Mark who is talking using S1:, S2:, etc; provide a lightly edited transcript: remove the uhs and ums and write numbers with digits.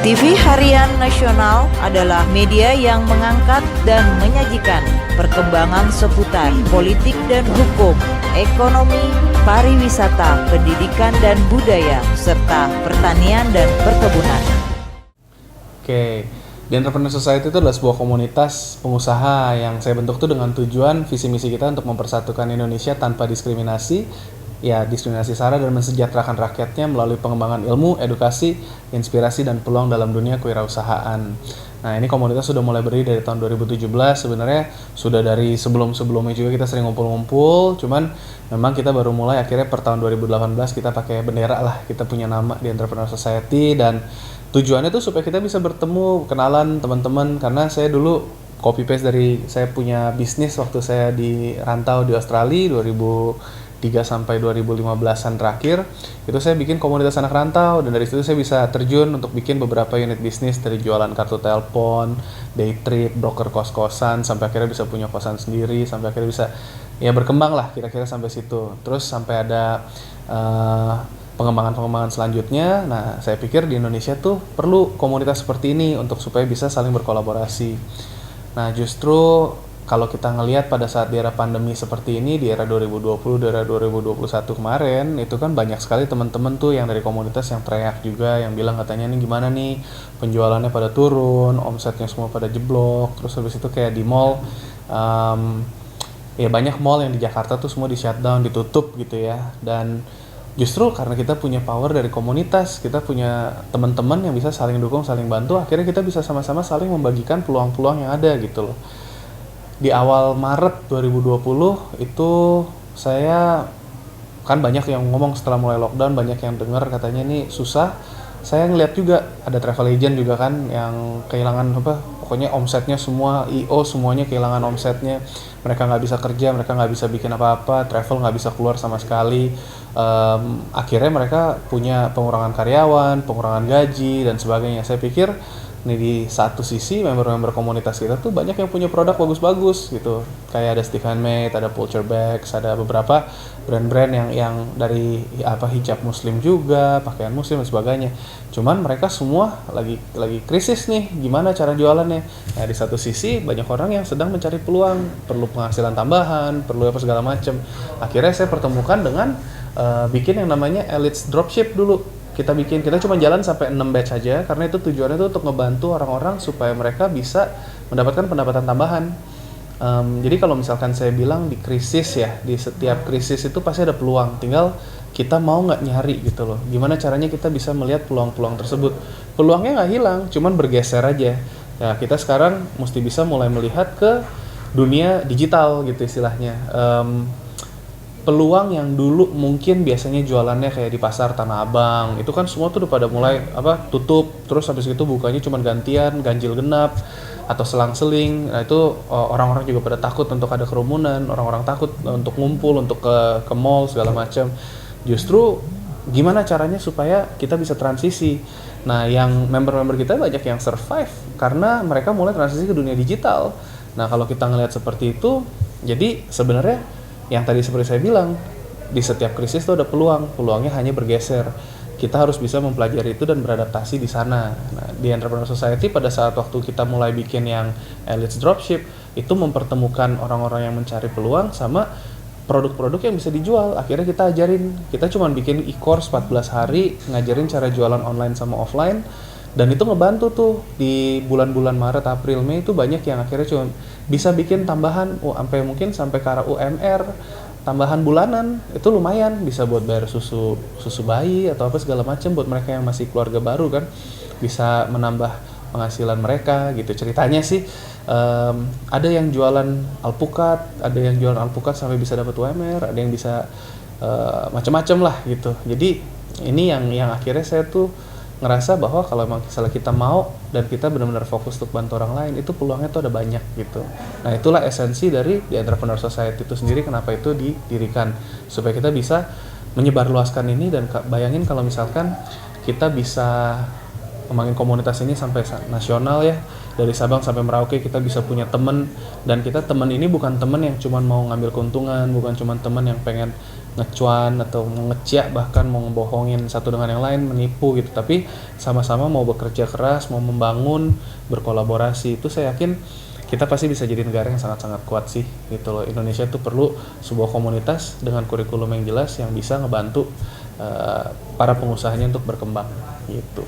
S1: TV Harian Nasional adalah media yang mengangkat dan menyajikan perkembangan seputar politik dan hukum, ekonomi, pariwisata, pendidikan dan budaya, serta pertanian dan perkebunan.
S2: Oke, The Entrepreneur Society itu adalah sebuah komunitas pengusaha yang saya bentuk tuh dengan tujuan visi misi kita untuk mempersatukan Indonesia tanpa diskriminasi sara dan mensejahterakan rakyatnya melalui pengembangan ilmu, edukasi, inspirasi, dan peluang dalam dunia kewirausahaan. Nah, ini komunitas sudah mulai berdiri dari tahun 2017, sebenarnya sudah dari sebelum-sebelumnya juga kita sering ngumpul-ngumpul, cuman memang kita baru mulai akhirnya per tahun 2018 kita pakai bendera lah, kita punya nama di Entrepreneur Society, dan tujuannya tuh supaya kita bisa bertemu, kenalan teman-teman, karena saya dulu copy paste dari saya punya bisnis waktu saya di rantau di Australia 2003 sampai 2015-an terakhir, itu saya bikin komunitas anak rantau, dan dari situ saya bisa terjun untuk bikin beberapa unit bisnis dari jualan kartu telepon, day trip, broker kos-kosan, sampai akhirnya bisa punya kosan sendiri, sampai akhirnya bisa ya berkembang lah kira-kira sampai situ. Terus sampai ada pengembangan selanjutnya. Nah, saya pikir di Indonesia tuh perlu komunitas seperti ini untuk supaya bisa saling berkolaborasi. Nah, justru kalau kita ngelihat pada saat di era pandemi seperti ini, di era 2020, di era 2021 kemarin, itu kan banyak sekali teman-teman tuh yang dari komunitas yang teriak juga, yang bilang katanya nih gimana nih, penjualannya pada turun, omsetnya semua pada jeblok, terus habis itu kayak di mall, ya banyak mall yang di Jakarta tuh semua di shutdown, ditutup gitu ya, dan justru karena kita punya power dari komunitas, kita punya teman-teman yang bisa saling dukung, saling bantu, akhirnya kita bisa sama-sama saling membagikan peluang-peluang yang ada gitu loh. Di awal Maret 2020 itu saya kan banyak yang ngomong setelah mulai lockdown, banyak yang dengar katanya ini susah. Saya ngeliat juga ada travel agent juga kan yang kehilangan pokoknya omsetnya semua, IO semuanya kehilangan omsetnya. Mereka nggak bisa kerja, mereka nggak bisa bikin apa-apa, travel nggak bisa keluar sama sekali. Akhirnya mereka punya pengurangan karyawan, pengurangan gaji dan sebagainya. Saya pikir nih di satu sisi member-member komunitas kita tuh banyak yang punya produk bagus-bagus gitu, kayak ada Steve Handmade, ada Pulcher Bags, ada beberapa brand-brand yang dari hijab muslim juga, pakaian muslim dan sebagainya. Cuman mereka semua lagi krisis nih, gimana cara jualannya. Nah, di satu sisi banyak orang yang sedang mencari peluang, perlu penghasilan tambahan, perlu apa segala macam. Akhirnya saya pertemukan dengan bikin yang namanya Elite Dropship dulu. Kita cuma jalan sampai 6 batch saja, karena itu tujuannya itu untuk ngebantu orang-orang supaya mereka bisa mendapatkan pendapatan tambahan. Jadi kalau misalkan saya bilang di krisis ya, di setiap krisis itu pasti ada peluang, tinggal kita mau nggak nyari gitu loh. Gimana caranya kita bisa melihat peluang-peluang tersebut. Peluangnya nggak hilang, cuman bergeser aja. Ya, kita sekarang mesti bisa mulai melihat ke dunia digital gitu istilahnya. Peluang yang dulu mungkin biasanya jualannya kayak di pasar Tanah Abang, itu kan semua tuh udah pada mulai tutup, terus habis itu bukanya cuma gantian, ganjil genap atau selang-seling. Nah, itu orang-orang juga pada takut untuk ada kerumunan, orang-orang takut untuk ngumpul, untuk ke mall segala macam. Justru gimana caranya supaya kita bisa transisi. Nah, yang member-member kita banyak yang survive karena mereka mulai transisi ke dunia digital. Nah, kalau kita ngelihat seperti itu, jadi sebenarnya yang tadi seperti saya bilang, di setiap krisis itu ada peluangnya hanya bergeser. Kita harus bisa mempelajari itu dan beradaptasi di sana. Nah, di Entrepreneur Society pada saat waktu kita mulai bikin yang Elite Dropship, itu mempertemukan orang-orang yang mencari peluang sama produk-produk yang bisa dijual. Akhirnya kita ajarin, kita cuma bikin e-course 14 hari, ngajarin cara jualan online sama offline, dan itu ngebantu tuh di bulan-bulan Maret, April, Mei itu banyak yang akhirnya cuma bisa bikin tambahan sampai ke arah UMR, tambahan bulanan, itu lumayan bisa buat bayar susu bayi atau apa segala macam buat mereka yang masih keluarga baru kan, bisa menambah penghasilan mereka gitu. Ceritanya sih ada yang jualan alpukat, sampai bisa dapat UMR, ada yang bisa macam-macam lah gitu. Jadi ini yang akhirnya saya tuh ngerasa bahwa kalau memang misalnya kita mau dan kita benar-benar fokus untuk bantu orang lain, itu peluangnya tuh ada banyak gitu. Nah, itulah esensi dari The Entrepreneur Society itu sendiri, kenapa itu didirikan, supaya kita bisa menyebarluaskan ini. Dan bayangin kalau misalkan kita bisa ngembangin komunitas ini sampai nasional ya, dari Sabang sampai Merauke kita bisa punya teman, dan kita teman ini bukan teman yang cuma mau ngambil keuntungan, bukan cuma teman yang pengen ngecuan atau mau ngeciak, bahkan mau ngebohongin satu dengan yang lain, menipu gitu, tapi sama-sama mau bekerja keras, mau membangun, berkolaborasi. Itu saya yakin kita pasti bisa jadi negara yang sangat-sangat kuat sih gitu loh. Indonesia tuh perlu sebuah komunitas dengan kurikulum yang jelas yang bisa ngebantu para pengusahanya untuk berkembang gitu.